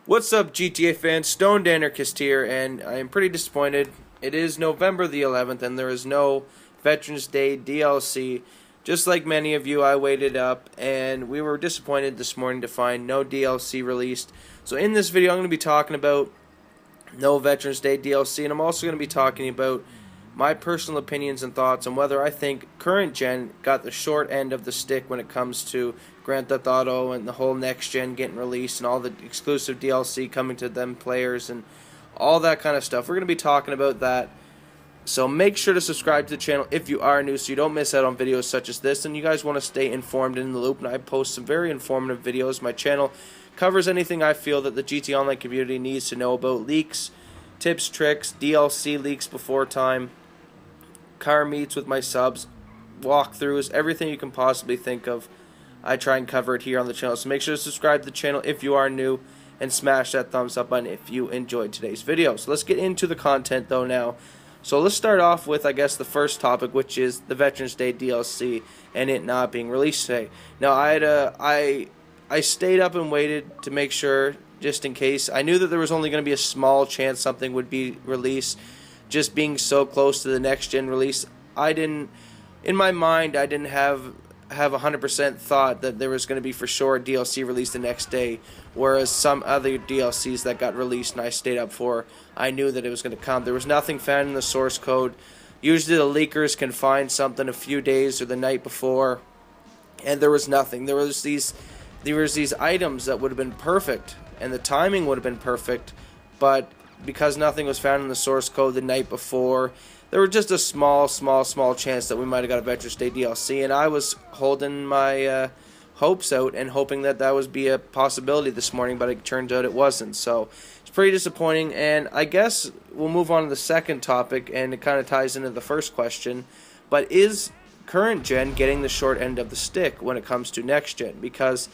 What's up, GTA fans? Stoned Anarchist here, and I am pretty disappointed. It is November the 11th, and there is no Veterans Day DLC. Just like many of you, I waited up, and we were disappointed this morning to find no DLC released. So in this video, I'm going to be talking about no Veterans Day DLC, and I'm also going to be talking about my personal opinions and thoughts on whether I think Current Gen got the short end of the stick when it comes to Grand Theft Auto and the whole next gen getting released and all the exclusive DLC coming to them players and all that kind of stuff. We're going to be talking about that. So make sure to subscribe to the channel if you are new so you don't miss out on videos such as this, and you guys want to stay informed and in the loop, and I post some very informative videos. My channel covers anything I feel that the GT Online community needs to know about: leaks, tips, tricks, DLC leaks before time, car meets with my subs, walkthroughs, everything you can possibly think of. I try and cover it here on the channel. So make sure to subscribe to the channel if you are new, and smash that thumbs up button if you enjoyed today's video. So let's get into the content though now. So let's start off with, I guess, the first topic, which is the Veterans Day DLC and it not being released today. Now I stayed up and waited to make sure, just in case. I knew that there was only going to be a small chance something would be released, just being so close to the next gen release. In my mind, I didn't have 100% thought that there was going to be for sure a DLC released the next day, whereas some other DLCs that got released and I stayed up for, I knew that it was going to come. There was nothing found in the source code. Usually the leakers can find something a few days or the night before, and there was nothing. There was these items that would have been perfect, and the timing would have been perfect, but because nothing was found in the source code the night before, there was just a small chance that we might have got a Veterans Day DLC, and I was holding my hopes out and hoping that that would be a possibility this morning, but it turned out it wasn't. So it's pretty disappointing, and I guess we'll move on to the second topic, and it kind of ties into the first question. But is Current Gen getting the short end of the stick when it comes to Next Gen? Because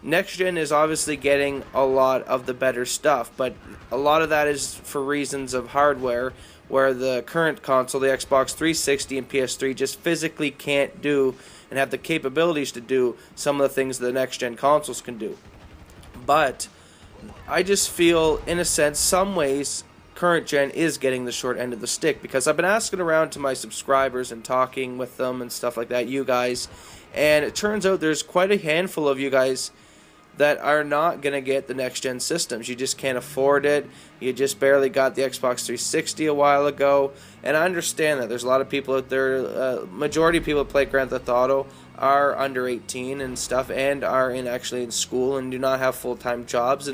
Next Gen is obviously getting a lot of the better stuff, but a lot of that is for reasons of hardware, where the current console, the Xbox 360 and PS3, just physically can't do and have the capabilities to do some of the things the next gen consoles can do. But I just feel, in a sense, some ways, Current Gen is getting the short end of the stick, because I've been asking around to my subscribers and talking with them and stuff like that, you guys, and it turns out there's quite a handful of you guys that are not going to get the next-gen systems. You just can't afford it. You just barely got the Xbox 360 a while ago. And I understand that. There's a lot of people out there, majority of people that play Grand Theft Auto are under 18 and stuff, and are actually in school and do not have full-time jobs.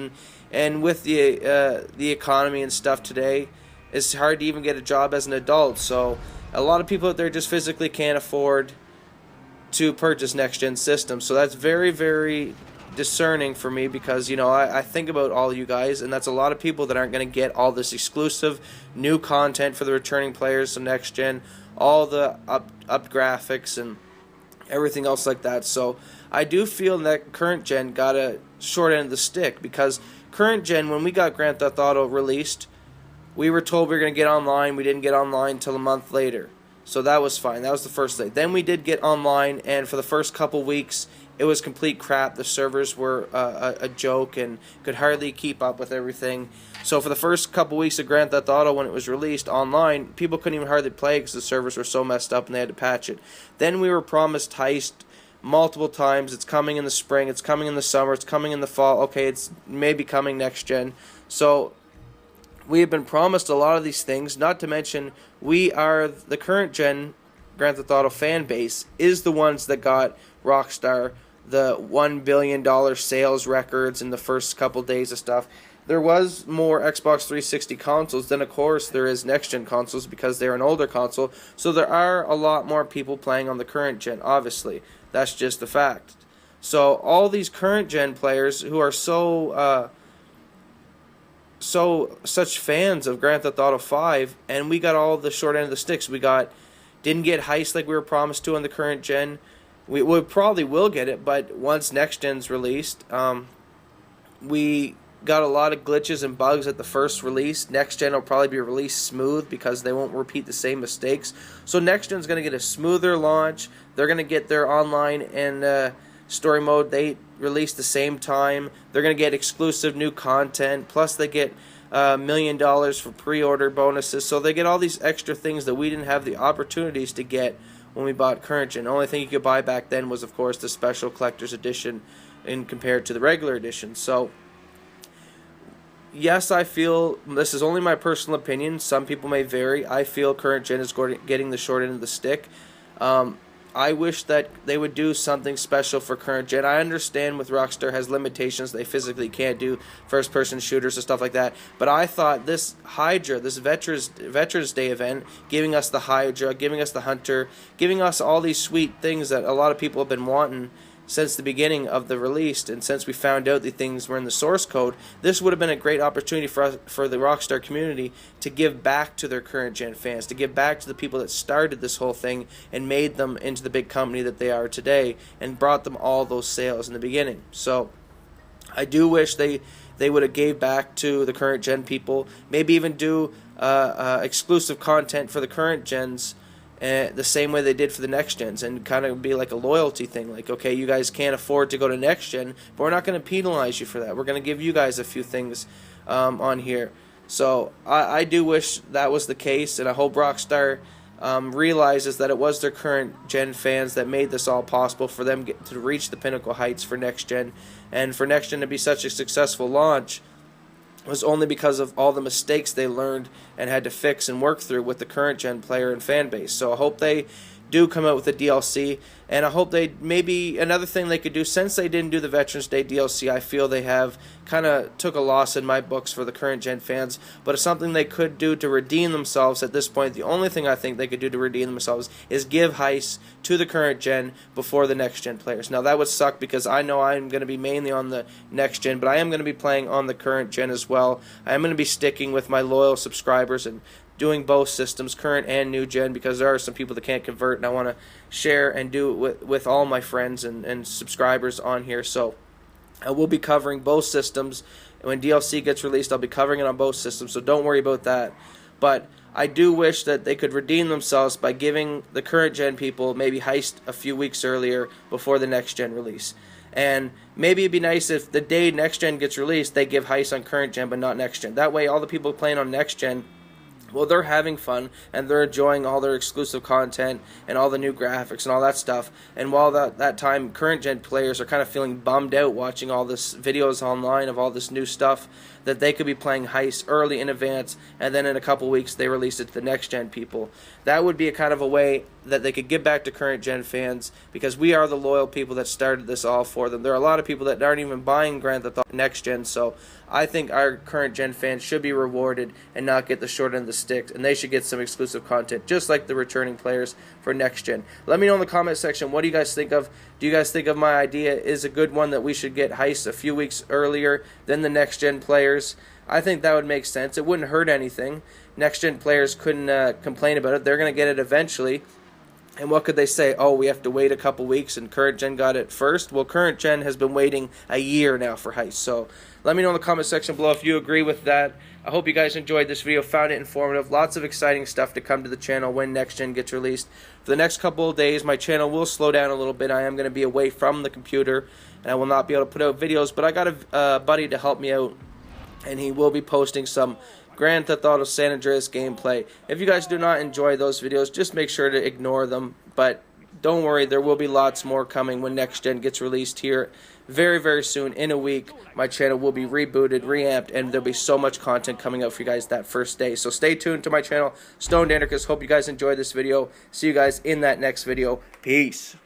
And with the economy and stuff today, it's hard to even get a job as an adult. So a lot of people out there just physically can't afford to purchase next-gen systems. So that's very, very discerning for me, because I think about all you guys, and that's a lot of people that aren't going to get all this exclusive new content for the returning players of next gen, all the up graphics and everything else like that. So I do feel that Current Gen got a short end of the stick, because Current Gen, when we got Grand Theft Auto released, we were told we were going to get online. We didn't get online until a month later, so that was fine. That was the first thing. Then we did get online, and for the first couple weeks it was complete crap. The servers were a joke and could hardly keep up with everything. So for the first couple weeks of Grand Theft Auto, when it was released online, people couldn't even hardly play because the servers were so messed up and they had to patch it. Then we were promised Heist multiple times. It's coming in the spring, it's coming in the summer, it's coming in the fall. Okay, it's maybe coming next gen. So we have been promised a lot of these things, not to mention we are the Current Gen Grand Theft Auto fan base is the ones that got Rockstar the $1 billion sales records in the first couple days of stuff. There was more Xbox 360 consoles than, of course, there is next-gen consoles, because they're an older console. So there are a lot more people playing on the current gen, obviously. That's just a fact. So all these current gen players who are such fans of Grand Theft Auto 5, and we got all the short end of the sticks. Didn't get Heist like we were promised to on the current gen. We probably will get it, but once next gen's released, we got a lot of glitches and bugs at the first release. Next gen will probably be released smooth because they won't repeat the same mistakes. So next gen's going to get a smoother launch. They're going to get their online and story mode, they release the same time. They're going to get exclusive new content, plus they get $1 million for pre-order bonuses. So they get all these extra things that we didn't have the opportunities to get when we bought Current Gen. The only thing you could buy back then was, of course, the special collector's edition in compared to the regular edition. So yes, I feel, this is only my personal opinion, some people may vary, I feel Current Gen is getting the short end of the stick. I wish that they would do something special for Current Gen. I understand with Rockstar has limitations, they physically can't do first-person shooters and stuff like that, but I thought this Hydra, this Veterans Day event, giving us the Hydra, giving us the Hunter, giving us all these sweet things that a lot of people have been wanting since the beginning of the release, and since we found out the things were in the source code, this would have been a great opportunity for the Rockstar community to give back to their Current Gen fans, to give back to the people that started this whole thing and made them into the big company that they are today, and brought them all those sales in the beginning. So I do wish they would have gave back to the Current Gen people, maybe even do exclusive content for the Current Gens, the same way they did for the next gens, and kind of be like a loyalty thing, like, okay, you guys can't afford to go to next gen, but we're not going to penalize you for that. We're going to give you guys a few things on here. So I do wish that was the case, and I hope Rockstar realizes that it was their Current Gen fans that made this all possible for them to reach the pinnacle heights for next gen, and for next gen to be such a successful launch was only because of all the mistakes they learned and had to fix and work through with the Current Gen player and fan base. So I hope they do come out with a DLC, and I hope they, maybe another thing they could do, since they didn't do the Veterans Day DLC, I feel they have kind of took a loss in my books for the Current Gen fans, but it's something they could do to redeem themselves at this point. The only thing I think they could do to redeem themselves is give Heist to the Current Gen before the next gen players. Now that would suck, because I know I'm going to be mainly on the next gen, but I am going to be playing on the Current Gen as well. I am going to be sticking with my loyal subscribers and doing both systems, current and new gen, because there are some people that can't convert, and I want to share and do it with all my friends and subscribers on here. So I will be covering both systems. When DLC gets released, I'll be covering it on both systems, so don't worry about that. But I do wish that they could redeem themselves by giving the Current Gen people maybe Heist a few weeks earlier before the next gen release. And maybe it'd be nice if the day next gen gets released, they give Heist on Current Gen but not next gen. That way all the people playing on next gen, well, they're having fun, and they're enjoying all their exclusive content and all the new graphics and all that stuff. And while that time, Current Gen players are kind of feeling bummed out watching all this videos online of all this new stuff, that they could be playing Heist early in advance, and then in a couple weeks they release it to the next gen people. That would be a kind of a way that they could give back to Current Gen fans, because we are the loyal people that started this all for them. There are a lot of people that aren't even buying Grand Theft Auto next gen, so I think our Current Gen fans should be rewarded and not get the short end of the stick, and they should get some exclusive content, just like the returning players for next gen. Let me know in the comment section, what do you guys think of? Do you guys think of my idea is a good one, that we should get Heist a few weeks earlier than the next gen players? I think that would make sense. It wouldn't hurt anything. Next gen players couldn't complain about it. They're going to get it eventually. And what could they say? Oh, we have to wait a couple weeks and Current Gen got it first? Well, Current Gen has been waiting a year now for Heist. So let me know in the comment section below if you agree with that. I hope you guys enjoyed this video, found it informative. Lots of exciting stuff to come to the channel when Next Gen gets released. For the next couple of days, my channel will slow down a little bit. I am going to be away from the computer, and I will not be able to put out videos, but I got a buddy to help me out, and he will be posting some Grand Theft Auto San Andreas gameplay. If you guys do not enjoy those videos, just make sure to ignore them, but don't worry, there will be lots more coming when Next Gen gets released here very, very soon. In a week, my channel will be rebooted, reamped, and there'll be so much content coming out for you guys that first day. So stay tuned to my channel, Stoned Anarchist. Hope you guys enjoyed this video. See you guys in that next video. Peace.